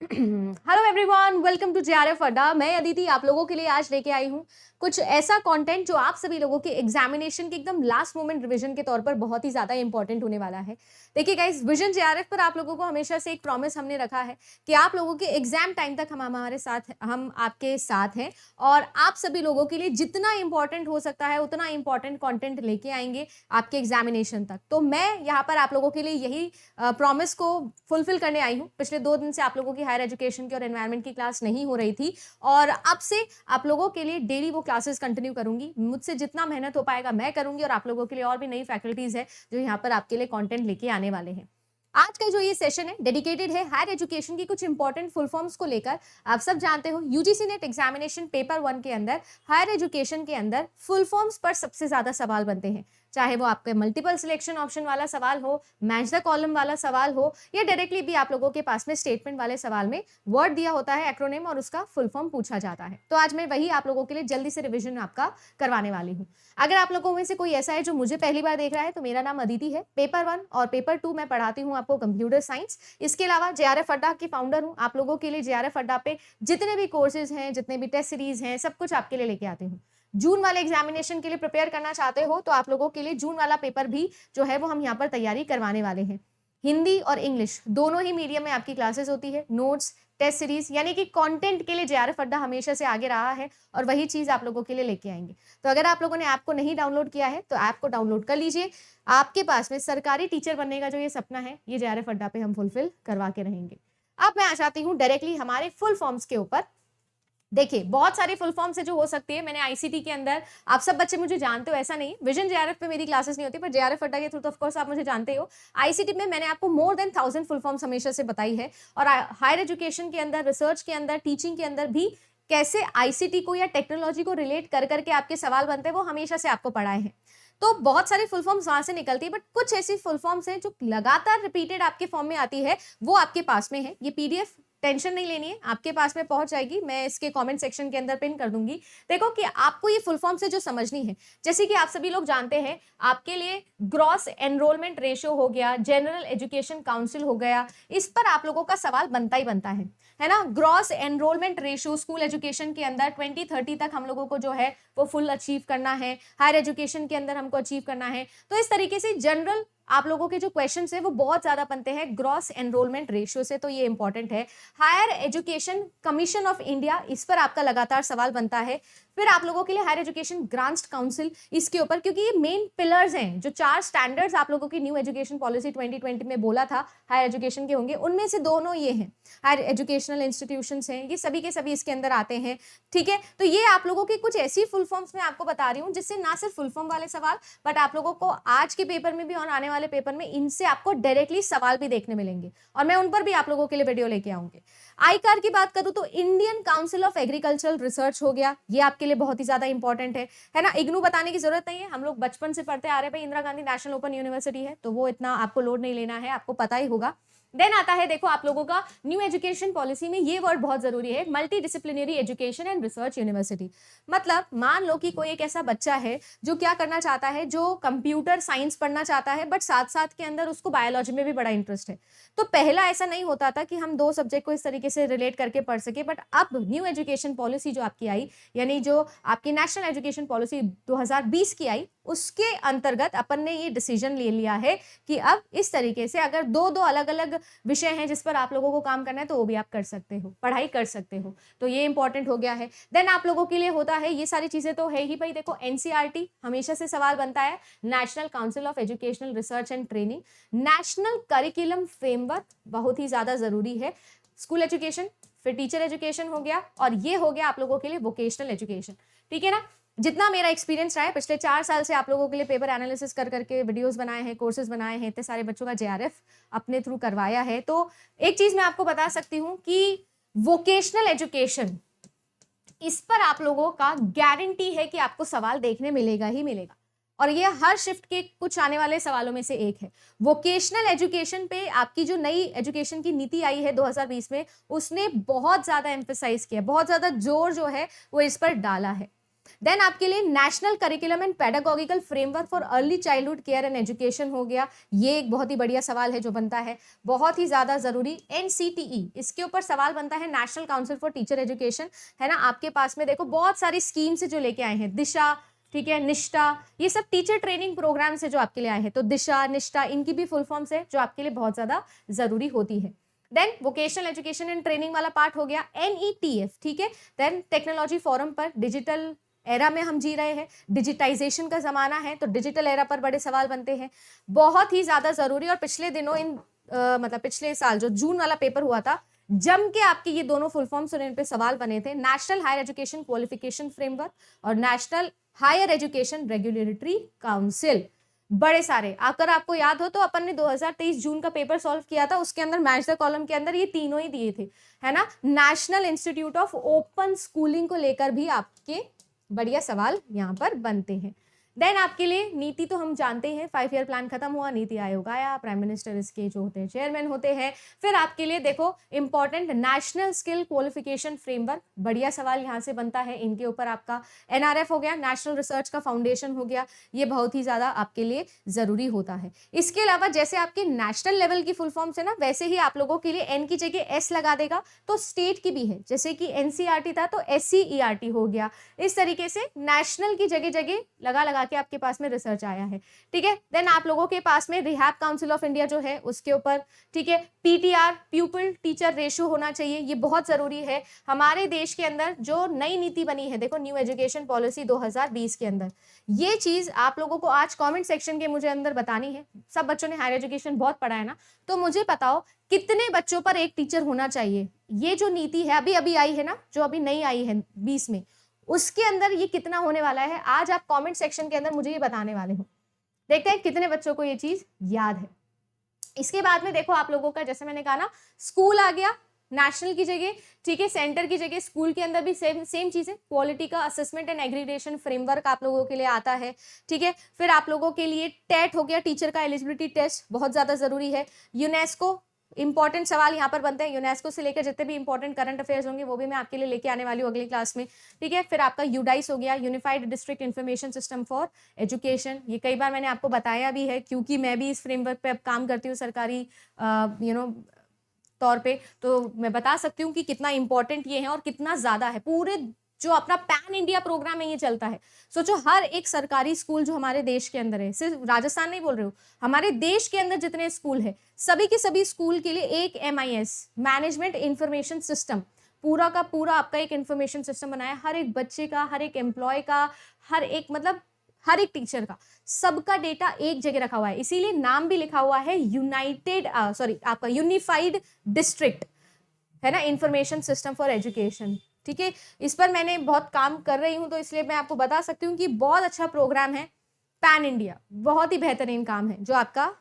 Hello everyone, welcome to JRF Adda. मैं अदिति आप लोगों के लिए आज लेके आई हूँ कुछ ऐसा कंटेंट जो आप सभी लोगों के एग्जामिनेशन के एकदम लास्ट मोमेंट रिवीजन के तौर पर बहुत ही ज्यादा इंपॉर्टेंट होने वाला है। देखिए गाइस, विजन जेआरएफ पर आप लोगों को हमेशा से एक प्रॉमिस हमने रखा है कि आप लोगों के एग्जाम टाइम तक हम आपके साथ हैं और आप सभी लोगों के लिए जितना इंपॉर्टेंट हो सकता है उतना इंपॉर्टेंट कंटेंट लेके आएंगे आपके एग्जामिनेशन तक। तो मैं यहाँ पर आप लोगों के लिए यही प्रॉमिस को फुलफिल करने आई हूँ। पिछले 2 दिन से आप लोगों की हायर एजुकेशन की और एनवायरमेंट की क्लास नहीं हो रही थी और अब से आप लोगों के लिए डेली वो क्लासेस कंटिन्यू करूंगी। मुझसे जितना मेहनत हो पाएगा मैं करूंगी और आप लोगों के लिए और भी नई फैकल्टीज है जो यहाँ पर आपके लिए कंटेंट लेके आने वाले हैं। आज का जो ये सेशन है डेडिकेटेड है हायर एजुकेशन की कुछ इंपॉर्टेंट फुल फॉर्म्स को लेकर। आप सब जानते हो यूजीसी नेट एग्जामिनेशन पेपर 1 के अंदर हायर एजुकेशन के अंदर फुल फॉर्म्स पर सबसे ज्यादा सवाल बनते हैं, चाहे वो आपके मल्टीपल सिलेक्शन ऑप्शन वाला सवाल हो, मैच द कॉलम वाला सवाल हो या डायरेक्टली भी आप लोगों के पास में स्टेटमेंट वाले सवाल में वर्ड दिया होता है एक्रोनिम और उसका फुल फॉर्म पूछा जाता है। तो आज मैं वही आप लोगों के लिए जल्दी से रिवीजन आपका करवाने वाली हूँ। अगर आप लोगों में से कोई ऐसा है जो मुझे पहली बार देख रहा है तो मेरा नाम अदिति है। पेपर 1 और पेपर 2 मैं पढ़ाती हूँ आपको कंप्यूटर साइंस। इसके अलावा जेआरएफ अड्डा की फाउंडर हूँ। आप लोगों के लिए जेआरएफ अड्डा पे जितने भी कोर्सेज हैं, जितने भी टेस्ट सीरीज हैं, सब कुछ आपके लिए लेके आती हूँ। जून वाले एग्जामिनेशन के लिए प्रिपेयर करना चाहते हो तो आप लोगों के लिए जून वाला पेपर भी जो है वो हम यहाँ पर तैयारी करवाने वाले हैं। हिंदी और इंग्लिश दोनों ही मीडियम में आपकी क्लासेस होती है। नोट्स, टेस्ट सीरीज यानी कि कंटेंट के लिए जेआरएफ अड्डा हमेशा से आगे रहा है और वही चीज आप लोगों के लिए लेके आएंगे। तो अगर आप लोगों ने ऐप को नहीं डाउनलोड किया है तो ऐप को डाउनलोड कर लीजिए। आपके पास में सरकारी टीचर बनने का जो ये सपना है ये जेआरएफ अड्डा पे हम फुलफिल करवा के रहेंगे। अब मैं आ जाती हूँ डायरेक्टली हमारे फुल फॉर्म्स के ऊपर। देखिए, बहुत सारी फुल फॉर्म से जो हो सकती है, मैंने आईसीटी के अंदर, आप सब बच्चे मुझे जानते हो ऐसा नहीं, विजन जेआरएफ पे मेरी क्लासेस नहीं होती पर जेआरएफ अड्डा के थ्रू तो ऑफ कोर्स आप मुझे जानते हो। आईसीटी में मैंने आपको मोर देन 1000 फुल फॉर्म्स हमेशा से बताई है और हायर एजुकेशन के अंदर, रिसर्च के अंदर, टीचिंग के अंदर भी कैसे आईसीटी को या टेक्नोलॉजी को रिलेट कर करके आपके सवाल बनते हैं वो हमेशा से आपको पढ़ाए हैं। तो बहुत सारी फुल फॉर्म्स वहां से निकलती है बट कुछ ऐसी फुल फॉर्म्स हैं जो लगातार रिपीटेड आपके फॉर्म में आती है, वो आपके पास में है। ये पीडीएफ टेंशन नहीं लेनी है, आपके पास में पहुंच जाएगी, मैं इसके कमेंट सेक्शन के अंदर पिन कर दूंगी। देखो कि आपको ये फुल फॉर्म से जो समझनी है, जैसे कि आप सभी लोग जानते हैं आपके लिए ग्रॉस एनरोलमेंट रेशियो हो गया, जनरल एजुकेशन काउंसिल हो गया, इस पर आप लोगों का सवाल बनता ही बनता है ना। Gross enrolment ratio school education के अंदर 2030 तक हम लोगों को जो है वो फुल अचीव करना है, हायर एजुकेशन के अंदर हमको अचीव करना है। तो इस तरीके से जनरल आप लोगों के जो क्वेश्चंस है वो बहुत ज्यादा बनते हैं ग्रॉस एनरोलमेंट रेशियो से, तो ये इंपॉर्टेंट है। Higher education commission of India, इस पर आपका लगातार सवाल बनता है। फिर आप लोगों के लिए हायर एजुकेशन ग्रांट्स काउंसिल, इसके ऊपर, क्योंकि ये मेन पिलर्स हैं, जो 4 स्टैंडर्ड्स आप लोगों की न्यू एजुकेशन पॉलिसी 2020 में बोला था हायर एजुकेशन के होंगे, उनमें से दोनों ये हैं। हायर एजुकेशनल इंस्टीट्यूशंस हैं, ये सभी के सभी इसके अंदर आते हैं। ठीक है, तो ये आप लोगों की कुछ ऐसी फुल फॉर्म्स में आपको बता रही हूँ जिससे ना सिर्फ फुल फॉर्म वाले सवाल बट आप लोगों को आज के पेपर में भी और आने वाले पेपर में इनसे आपको डायरेक्टली सवाल भी देखने मिलेंगे और मैं उन पर भी आप लोगों के लिए वीडियो लेके आऊंगी। आईकार की बात करूं तो Indian council of agricultural research हो गया, ये आपके लिए बहुत ही ज्यादा इंपॉर्टेंट है ना। इग्नू बताने की जरूरत नहीं है, हम लोग बचपन से पढ़ते आ रहे हैं भाई, Indira Gandhi national open university है, तो वो इतना आपको लोड नहीं लेना है, आपको पता ही होगा। देन आता है, देखो आप लोगों का न्यू एजुकेशन पॉलिसी में ये वर्ड बहुत जरूरी है, multi disciplinary education and research university. मतलब मान लो कि कोई एक ऐसा बच्चा है जो क्या करना चाहता है, जो कंप्यूटर साइंस पढ़ना चाहता है बट साथ साथ के अंदर उसको बायोलॉजी में भी बड़ा इंटरेस्ट है। तो पहला ऐसा नहीं होता था कि हम 2 सब्जेक्ट को इस तरीके से रिलेट करके पढ़ सके, बट अब न्यू एजुकेशन पॉलिसी जो आपकी आई, यानी जो आपकी नेशनल एजुकेशन पॉलिसी 2020 की आई, उसके अंतर्गत अपन ने ये डिसीजन ले लिया है कि अब इस तरीके से अगर 2 अलग अलग विषय हैं जिस पर आप लोगों को काम करना है तो वो भी आप कर सकते हो, पढ़ाई कर सकते हो, तो ये इंपॉर्टेंट हो गया है। देन आप लोगों के लिए होता है, ये सारी चीजें तो है ही भाई, देखो एनसीईआरटी हमेशा से सवाल बनता है, national council of educational research and training, national curriculum framework बहुत ही ज्यादा जरूरी है, स्कूल एजुकेशन, फिर टीचर एजुकेशन हो गया और ये हो गया आप लोगों के लिए वोकेशनल एजुकेशन। ठीक है ना। जितना मेरा एक्सपीरियंस रहा है पिछले 4 साल से आप लोगों के लिए पेपर एनालिसिस कर करके वीडियोस बनाए हैं, कोर्सेज बनाए हैं, इतने सारे बच्चों का जेआरएफ अपने थ्रू करवाया है, तो एक चीज मैं आपको बता सकती हूँ कि वोकेशनल एजुकेशन, इस पर आप लोगों का गारंटी है कि आपको सवाल देखने मिलेगा ही मिलेगा और ये हर शिफ्ट के कुछ आने वाले सवालों में से एक है। वोकेशनल एजुकेशन पे आपकी जो नई एजुकेशन की नीति आई है 2020 में, उसने बहुत ज्यादा एम्फेसाइज किया, बहुत ज्यादा जोर जो है वो इस पर डाला है। देन आपके लिए national curriculum and pedagogical framework for early childhood care and education हो गया। ये एक बहुत ही बढ़िया सवाल है जो बनता है, बहुत ही ज्यादा जरूरी। NCTE, इसके ऊपर सवाल बनता है, national council for teacher education, है ना। आपके पास में देखो बहुत सारी स्कीम्स जो लेके आए हैं, दिशा, ठीक है, निष्ठा, ये सब टीचर ट्रेनिंग प्रोग्राम से जो आपके लिए आए हैं। तो दिशा, निष्ठा, इनकी भी फुल फॉर्म्स है जो आपके लिए बहुत ज्यादा जरूरी होती है। Then vocational education and training वाला पार्ट हो गया, NETF, ठीक है। देन टेक्नोलॉजी फोरम पर, डिजिटल एरा में हम जी रहे हैं, डिजिटाइजेशन का जमाना है, तो डिजिटल एरा पर बड़े सवाल बनते हैं, बहुत ही ज्यादा जरूरी। और पिछले दिनों मतलब पिछले साल जो जून वाला पेपर हुआ था, जम के आपके ये दोनों फुल फॉर्म्स और इन पे सवाल बने थे, national higher education qualification framework और national higher education regulatory council. बड़े सारे, अगर आपको याद हो तो अपन ने 2023 जून का पेपर सॉल्व किया था, उसके अंदर मैच द कॉलम के अंदर ये तीनों ही दिए थे, है ना। National institute of open schooling को लेकर भी आपके बढ़िया सवाल यहाँ पर बनते हैं। देन आपके लिए नीति तो हम जानते हैं, 5 ईयर प्लान खत्म हुआ, नीति आयोग आया, प्राइम मिनिस्टर इसके जो होते हैं चेयरमैन होते हैं। फिर आपके लिए देखो important national skill qualification framework, बढ़िया सवाल यहाँ से बनता है, इनके ऊपर आपका NRF हो गया, नेशनल रिसर्च का फाउंडेशन हो गया, ये बहुत ही ज्यादा आपके लिए जरूरी होता है। इसके अलावा जैसे आपके नेशनल लेवल की फुल फॉर्म्स है ना, वैसे ही आप लोगों के लिए N की जगह S लगा देगा, तो स्टेट की भी है, जैसे कि NCERT था तो SCERT हो गया। इस तरीके से नेशनल की जगह जगह लगा के आपके पास में रिसर्च आया है, ठीक है। देन आप लोगों के पास में रिहैब काउंसिल ऑफ इंडिया जो है उसके ऊपर, ठीक है, PTR प्यूपिल टीचर रेशियो होना चाहिए, ये बहुत जरूरी है। हमारे देश के अंदर जो नई नीति बनी है, देखो न्यू एजुकेशन पॉलिसी 2020 के अंदर, ये चीज आप लोगों को आज कमेंट सेक्शन के मुझे अंदर बतानी है। सब बच्चों ने हायर एजुकेशन बहुत पढ़ा है ना, तो मुझे बताओ कितने बच्चों पर एक टीचर होना चाहिए। ये जो नीति है अभी अभी आई है ना, जो अभी नई आई है 20 में, उसके अंदर ये कितना होने वाला है, आज आप कमेंट सेक्शन के अंदर मुझे ये बताने वाले हो। देखते हैं कितने बच्चों को ये चीज याद है। इसके बाद में देखो आप लोगों का, जैसे मैंने कहा ना, स्कूल आ गया नेशनल की जगह, ठीक है, सेंटर की जगह स्कूल के अंदर भी सेम चीज है। क्वालिटी का असेसमेंट एंड एग्रीडेशन फ्रेमवर्क आप लोगों के लिए आता है, ठीक है। फिर आप लोगों के लिए टेट हो गया, टीचर का एलिजिबिलिटी टेस्ट, बहुत ज्यादा जरूरी है। यूनेस्को, इंपॉर्टेंट सवाल यहाँ पर बनते हैं, यूनेस्को से लेकर जितने भी इंपॉर्टेंट करंट अफेयर्स होंगे वो भी मैं आपके लिए लेके आने वाली हूँ अगली क्लास में, ठीक है। फिर आपका यूडाइस हो गया, unified district information system for education, ये कई बार मैंने आपको बताया भी है, क्योंकि मैं भी इस फ्रेमवर्क पे अब काम करती हूँ सरकारी तौर पे, तो मैं बता सकती हूँ कि कितना इंपॉर्टेंट ये है और कितना ज्यादा है। पूरे जो अपना पैन इंडिया प्रोग्राम है ये चलता है। सोचो हर एक सरकारी स्कूल जो हमारे देश के अंदर है, सिर्फ राजस्थान नहीं बोल रही हूँ, हमारे देश के अंदर जितने स्कूल है, सभी के सभी स्कूल के लिए एक MIS मैनेजमेंट इंफॉर्मेशन सिस्टम, पूरा का पूरा आपका एक इंफॉर्मेशन सिस्टम बनाया, हर एक बच्चे का, हर एक एम्प्लॉय का, हर एक मतलब हर एक टीचर का, सबका डेटा एक जगह रखा हुआ है। इसीलिए नाम भी लिखा हुआ है आपका यूनिफाइड डिस्ट्रिक्ट, है ना, इंफॉर्मेशन सिस्टम फॉर एजुकेशन, ठीक है। इस पर मैंने बहुत काम कर रही हूं, तो इसलिए मैं आपको बता सकती हूँ कि बहुत अच्छा प्रोग्राम है पैन इंडिया, बहुत ही बेहतरीन काम है जो आपका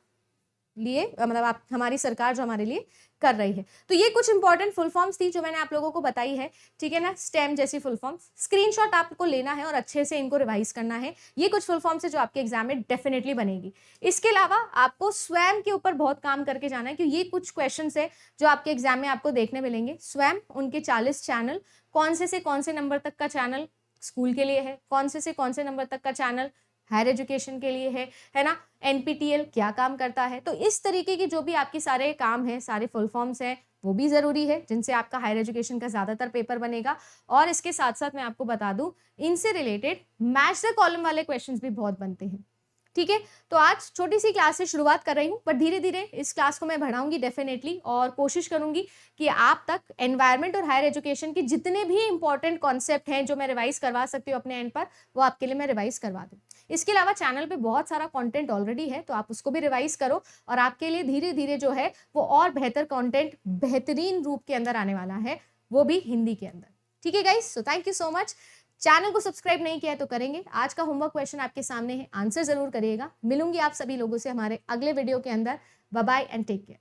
लिए मतलब आप हमारी सरकार जो हमारे लिए कर रही है। तो ये कुछ इंपॉर्टेंट फुल फॉर्म्स थी जो मैंने आप लोगों को बताई है, ठीक है ना, स्टेम जैसी फुल फॉर्म्स। स्क्रीनशॉट आपको लेना है और अच्छे से इनको रिवाइज करना है। ये कुछ फुल फॉर्म्स है जो आपके एग्जाम में डेफिनेटली बनेगी। इसके अलावा आपको स्वयं के ऊपर बहुत काम करके जाना है, क्योंकि ये कुछ क्वेश्चन है जो आपके एग्जाम में आपको देखने मिलेंगे। स्वयं उनके 40 चैनल, कौन से नंबर तक का चैनल स्कूल के लिए है, कौन से कौन से नंबर तक का चैनल हायर एजुकेशन के लिए है ना, NPTEL क्या काम करता है। तो इस तरीके की जो भी आपकी सारे काम है, सारे फुल फॉर्म्स हैं, वो भी जरूरी है, जिनसे आपका हायर एजुकेशन का ज्यादातर पेपर बनेगा। और इसके साथ साथ मैं आपको बता दूं, इनसे रिलेटेड मैच द कॉलम वाले क्वेश्चंस भी बहुत बनते हैं, ठीक है। तो आज छोटी सी क्लास से शुरुआत कर रही हूँ, पर धीरे धीरे इस क्लास को मैं बढ़ाऊंगी डेफिनेटली, और कोशिश करूंगी कि आप तक एनवायरनमेंट और हायर एजुकेशन के जितने भी इंपॉर्टेंट कॉन्सेप्ट हैं जो मैं रिवाइज करवा सकती हूँ अपने एंड पर, वो आपके लिए मैं रिवाइज करवा दूँ। इसके अलावा चैनल पे बहुत सारा कंटेंट ऑलरेडी है, तो आप उसको भी रिवाइज करो, और आपके लिए धीरे धीरे जो है वो और बेहतर कंटेंट बेहतरीन रूप के अंदर आने वाला है, वो भी हिंदी के अंदर, ठीक है guys. So thank you so much. Channel को सब्सक्राइब नहीं किया है तो करेंगे। आज का होमवर्क क्वेश्चन आपके सामने है, आंसर जरूर करिएगा। मिलूंगी आप सभी लोगों से हमारे अगले वीडियो के अंदर। Bye bye and take care.